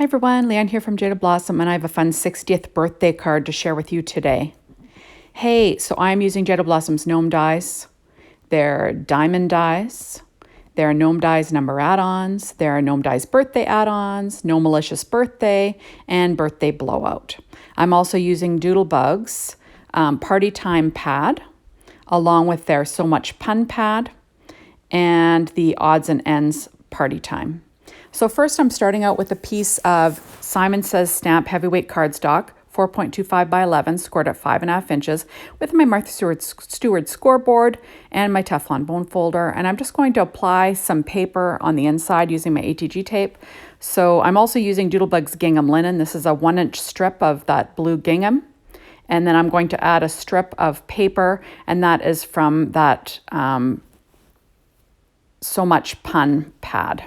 Hi everyone, Leanne here from Jaded Blossom, and I have a fun 60th birthday card to share with you today. Hey, so I'm using Jaded Blossom's gnome dies. They're diamond dies. There are gnome dies number add-ons. There are gnome dies birthday add-ons, Gnome-alicious Birthday, and birthday blowout. I'm also using Doodlebug's party time pad, along with their So Much Pun pad, and the odds and ends party time. So first I'm starting out with a piece of Simon Says Stamp heavyweight cardstock, 4.25 by 11, scored at 5.5 inches, with my Martha Stewart scoreboard and my Teflon bone folder. And I'm just going to apply some paper on the inside using my ATG tape. So I'm also using Doodlebug's gingham linen. This is a 1-inch strip of that blue gingham. And then I'm going to add a strip of paper, and that is from that So Much Pun pad.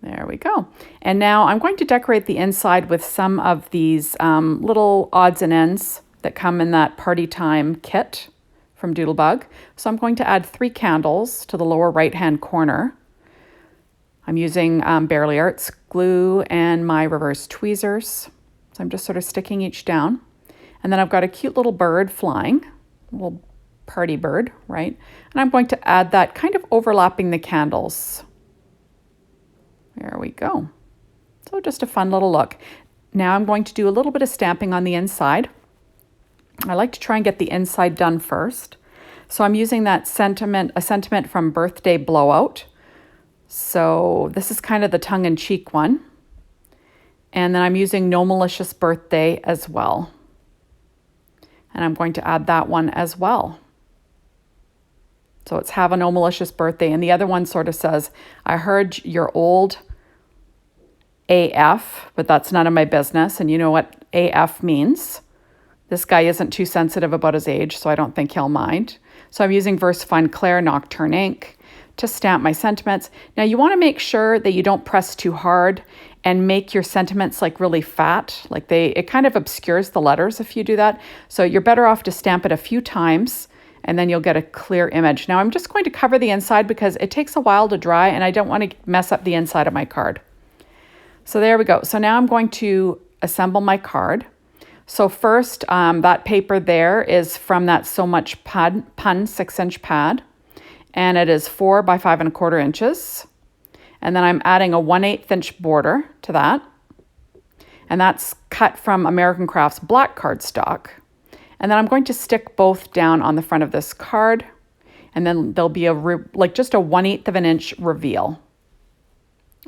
There we go. And now I'm going to decorate the inside with some of these little odds and ends that come in that party time kit from Doodlebug. So I'm going to add 3 candles to the lower right-hand corner. I'm using Barely Arts glue and my reverse tweezers. So I'm just sort of sticking each down. And then I've got a cute little bird flying, a little party bird, right? And I'm going to add that kind of overlapping the candles. There we go. So just a fun little look. Now I'm going to do a little bit of stamping on the inside. I like to try and get the inside done first. So I'm using that a sentiment from Birthday Blowout. So this is kind of the tongue-in-cheek one. And then I'm using Gnome-alicious Birthday as well. And I'm going to add that one as well. So it's Have a Gnome-alicious Birthday. And the other one sort of says, I heard you're old AF, but that's none of my business. And you know what AF means. This guy isn't too sensitive about his age, so I don't think he'll mind. So I'm using VersaFine Claire Nocturne ink to stamp my sentiments. Now you want to make sure that you don't press too hard and make your sentiments like really fat. Like it kind of obscures the letters if you do that. So you're better off to stamp it a few times, and then you'll get a clear image. Now I'm just going to cover the inside because it takes a while to dry and I don't want to mess up the inside of my card. So there we go. So now I'm going to assemble my card. So first, that paper there is from that So Much Pun 6-inch pad, and it is 4 by 5.25 inches. And then I'm adding a 1/8 inch border to that. And that's cut from American Crafts black cardstock. And then I'm going to stick both down on the front of this card. And then there'll be just a 1/8 inch reveal.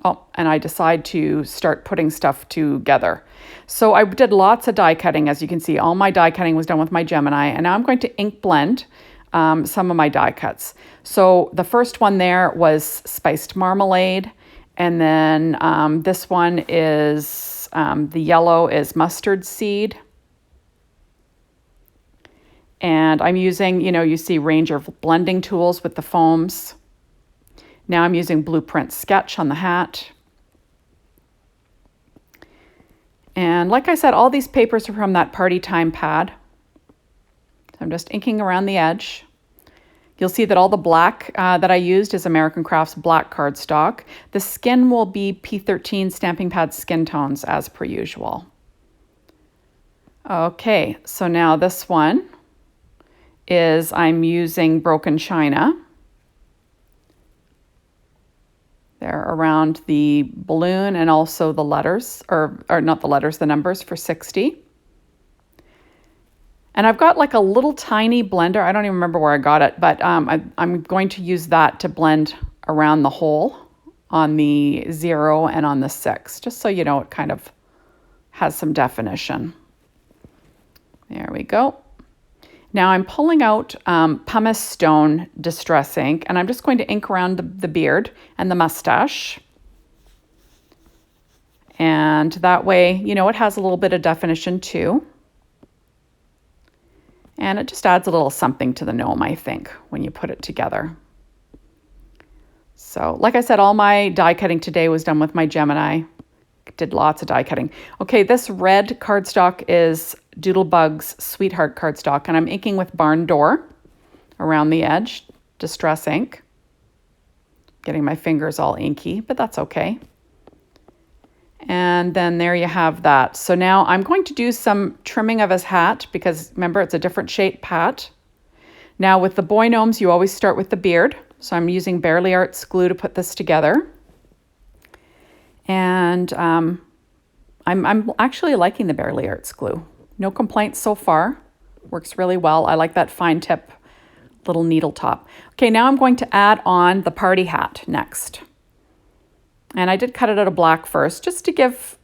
Oh, and I decide to start putting stuff together. So I did lots of die cutting. As you can see, all my die cutting was done with my Gemini. And now I'm going to ink blend some of my die cuts. So the first one there was spiced marmalade. And then this one is, the yellow is mustard seed. And I'm using, you see range of blending tools with the foams. Now I'm using Blueprint Sketch on the hat. And like I said, all these papers are from that party time pad. So I'm just inking around the edge. You'll see that all the black that I used is American Crafts black cardstock. The skin will be P13 Stamping Pad skin tones as per usual. Okay, so now this one is I'm using Broken China. They're around the balloon and also the letters, or not the letters, the numbers for 60. And I've got like a little tiny blender. I don't even remember where I got it, but I'm going to use that to blend around the hole on the 0 and on the 6, just so you know it kind of has some definition. There we go. Now I'm pulling out pumice stone distress ink, and I'm just going to ink around the beard and the mustache. And that way, it has a little bit of definition too. And it just adds a little something to the gnome, I think, when you put it together. So like I said, all my die cutting today was done with my Gemini. Did lots of die cutting. Okay, this red cardstock is Doodlebug's Sweetheart cardstock, and I'm inking with Barn Door around the edge, distress ink. Getting my fingers all inky, but that's okay. And And then there you have that. So now I'm going to do some trimming of his hat because remember, it's a different shape hat. Now with the boy gnomes, you always start with the beard. So I'm using Barely Arts glue to put this together. And I'm actually liking the Barely Arts glue. No complaints so far. Works really well. I like that fine tip little needle top. Okay, now I'm going to add on the party hat next. And I did cut it out of black first, just to give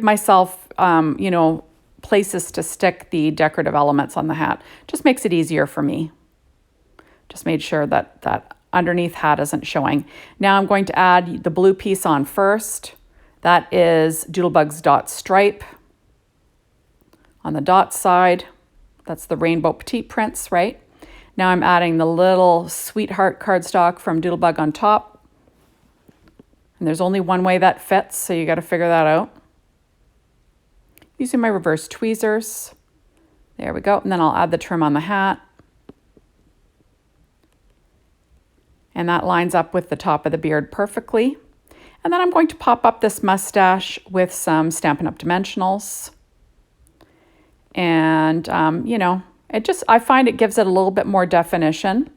myself, you know, places to stick the decorative elements on the hat. Just makes it easier for me. Just made sure that that underneath hat isn't showing. Now I'm going to add the blue piece on first. That is Doodlebug's dot stripe on the dot side. That's the rainbow petite prints, right? Now I'm adding the little sweetheart cardstock from Doodlebug on top. And there's only one way that fits, so you got to figure that out. Using my reverse tweezers. There we go. And then I'll add the trim on the hat. And that lines up with the top of the beard perfectly. And then I'm going to pop up this mustache with some Stampin' Up! Dimensionals. And, you know, I find it gives it a little bit more definition.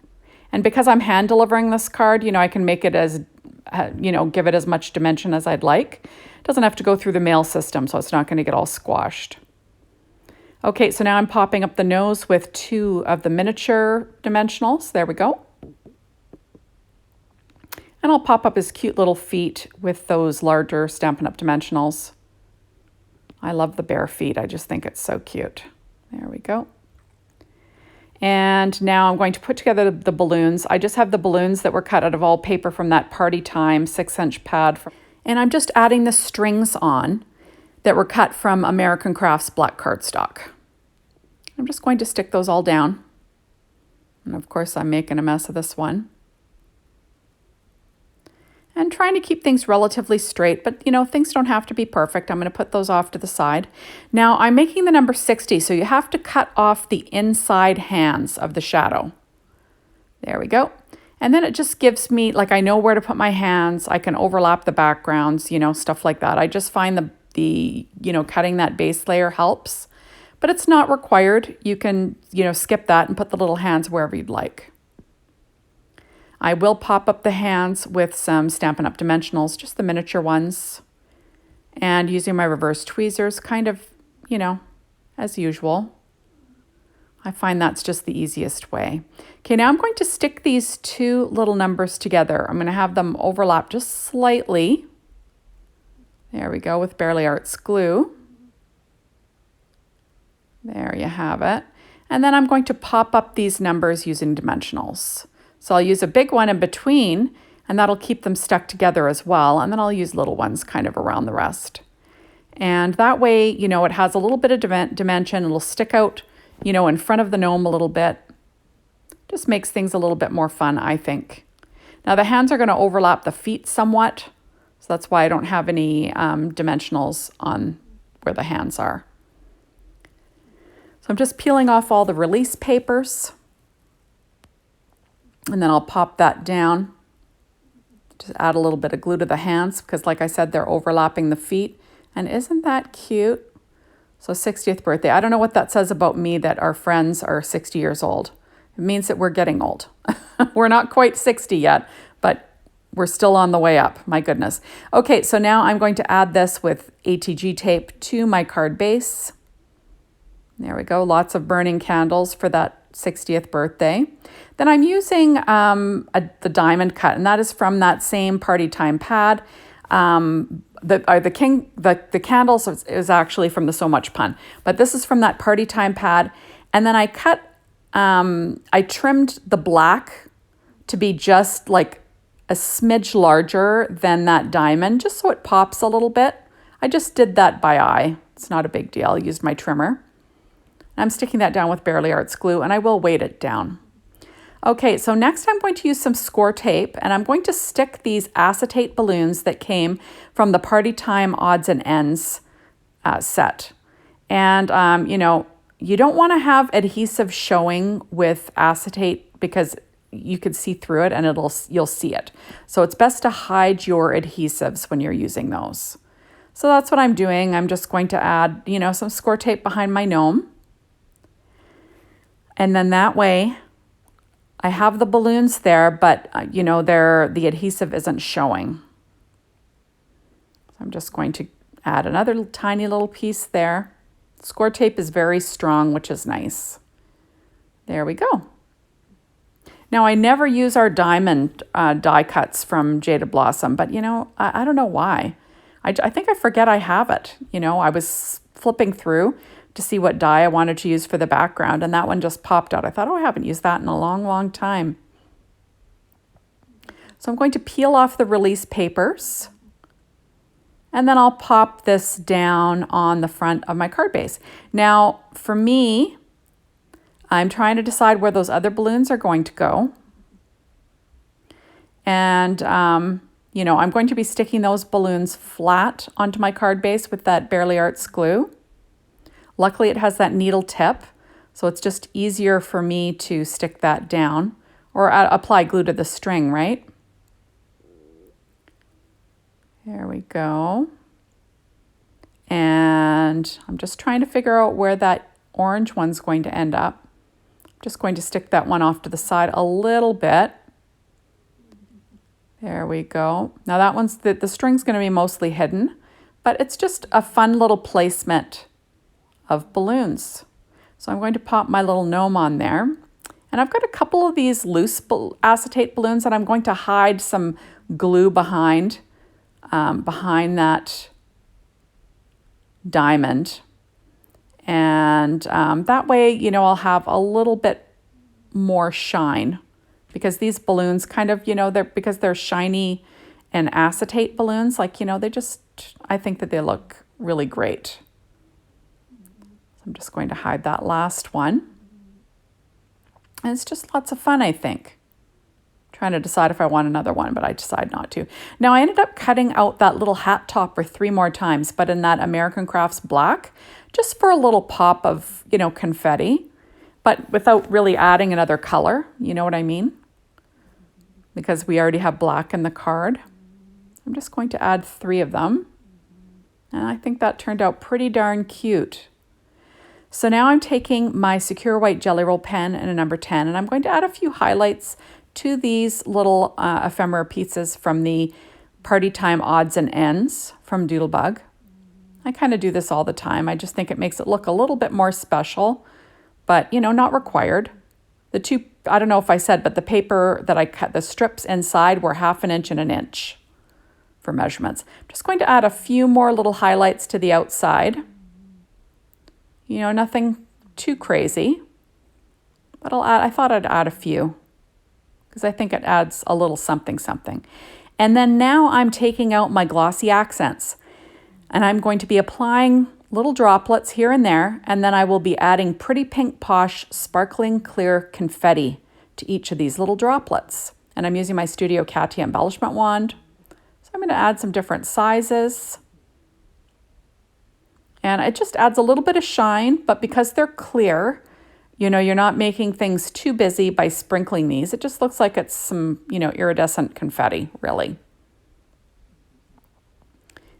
And because I'm hand delivering this card, you know, I can make it as, you know, give it as much dimension as I'd like. It doesn't have to go through the mail system, so it's not going to get all squashed. Okay, so now I'm popping up the nose with 2 of the miniature dimensionals. There we go. And I'll pop up his cute little feet with those larger Stampin' Up! Dimensionals. I love the bare feet. I just think it's so cute. There we go. And now I'm going to put together the balloons. I just have the balloons that were cut out of all paper from that Party Time 6-inch pad. And I'm just adding the strings on that were cut from American Crafts black cardstock. I'm just going to stick those all down. And of course, I'm making a mess of this one. And trying to keep things relatively straight, but you know, things don't have to be perfect. I'm going to put those off to the side. Now I'm making the number 60, so you have to cut off the inside hands of the shadow. There we go. And then it just gives me, like, I know where to put my hands. I can overlap the backgrounds, you know, stuff like that. I just find the you know, cutting that base layer helps, but it's not required. You can, you know, skip that and put the little hands wherever you'd like. I will pop up the hands with some Stampin' Up! Dimensionals, just the miniature ones. And using my reverse tweezers, kind of, you know, as usual. I find that's just the easiest way. Okay, now I'm going to stick these 2 little numbers together. I'm going to have them overlap just slightly. There we go, with Barely Arts glue. There you have it. And then I'm going to pop up these numbers using dimensionals. So I'll use a big one in between, and that'll keep them stuck together as well. And then I'll use little ones kind of around the rest. And that way, you know, it has a little bit of dimension. It'll stick out, you know, in front of the gnome a little bit. Just makes things a little bit more fun, I think. Now the hands are going to overlap the feet somewhat. So that's why I don't have any dimensionals on where the hands are. So I'm just peeling off all the release papers. And then I'll pop that down. Just add a little bit of glue to the hands because, like I said, they're overlapping the feet. And isn't that cute? So 60th birthday. I don't know what that says about me that our friends are 60 years old. It means that we're getting old. We're not quite 60 yet, but we're still on the way up. My goodness. Okay, so now I'm going to add this with ATG tape to my card base. There we go. Lots of burning candles for that 60th birthday. Then I'm using the diamond cut, and that is from that same Party Time pad. The candles is actually from the So Much Pun, but this is from that Party Time pad. And then I cut, I trimmed the black to be just like a smidge larger than that diamond, just so it pops a little bit. I just did that by eye. It's not a big deal. I used my trimmer. I'm sticking that down with Barely Arts glue, and I will weight it down. Okay, so next I'm going to use some score tape, and I'm going to stick these acetate balloons that came from the Party Time Odds and Ends set. And, you know, you don't want to have adhesive showing with acetate because you could see through it and you'll see it. So it's best to hide your adhesives when you're using those. So that's what I'm doing. I'm just going to add, you know, some score tape behind my gnome. And then that way I have the balloons there, but you know, the adhesive isn't showing. So I'm just going to add another tiny little piece there. Score tape is very strong, which is nice. There we go. Now, I never use our diamond die cuts from Jaded Blossom, but you know, I don't know why. I think I forget I have it. You know, I was flipping through to see what die I wanted to use for the background, and that one just popped out. I thought, oh, I haven't used that in a long, long time. So I'm going to peel off the release papers, and then I'll pop this down on the front of my card base. Now, for me, I'm trying to decide where those other balloons are going to go. And, you know, I'm going to be sticking those balloons flat onto my card base with that Barely Arts glue. Luckily, it has that needle tip, so it's just easier for me to stick that down or apply glue to the string, right? There we go. And I'm just trying to figure out where that orange one's going to end up. I'm just going to stick that one off to the side a little bit. There we go. Now that one's, the string's going to be mostly hidden, but it's just a fun little placement of balloons. So I'm going to pop my little gnome on there. And I've got a couple of these loose acetate balloons that I'm going to hide some glue behind that diamond. And that way, you know, I'll have a little bit more shine, because these balloons kind of, you know, because they're shiny and acetate balloons, like, you know, I think that they look really great. I'm just going to hide that last one. And it's just lots of fun, I think. Trying to decide if I want another one, but I decide not to. Now, I ended up cutting out that little hat topper 3 more times, but in that American Crafts black, just for a little pop of, you know, confetti, but without really adding another color. You know what I mean? Because we already have black in the card. I'm just going to add 3 of them. And I think that turned out pretty darn cute. So now I'm taking my Secure White Jelly Roll pen and a number 10, and I'm going to add a few highlights to these little ephemera pieces from the Party Time Odds and Ends from Doodlebug. I kind of do this all the time. I just think it makes it look a little bit more special, but, you know, not required. The two, I don't know if I said, but the paper that I cut, the strips inside were 1/2 inch and 1 inch for measurements. I'm just going to add a few more little highlights to the outside. You know, nothing too crazy, but I thought I'd add a few because I think it adds a little something, something. And then now I'm taking out my glossy accents, and I'm going to be applying little droplets here and there, and then I will be adding Pretty Pink Posh sparkling clear confetti to each of these little droplets. And I'm using my Studio Katia embellishment wand. So I'm going to add some different sizes. And it just adds a little bit of shine, but because they're clear, you know, you're not making things too busy by sprinkling these. It just looks like it's some, you know, iridescent confetti, really.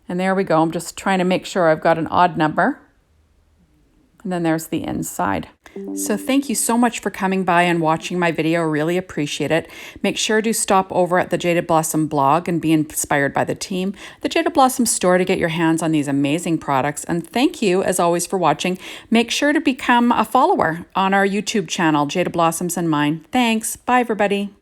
And there we go. I'm just trying to make sure I've got an odd number. And then there's the inside. So thank you so much for coming by and watching my video. Really appreciate it. Make sure to stop over at the Jaded Blossom blog and be inspired by the team, the Jaded Blossom store, to get your hands on these amazing products. And thank you, as always, for watching. Make sure to become a follower on our YouTube channel, Jaded Blossoms and Mine. Thanks. Bye, everybody.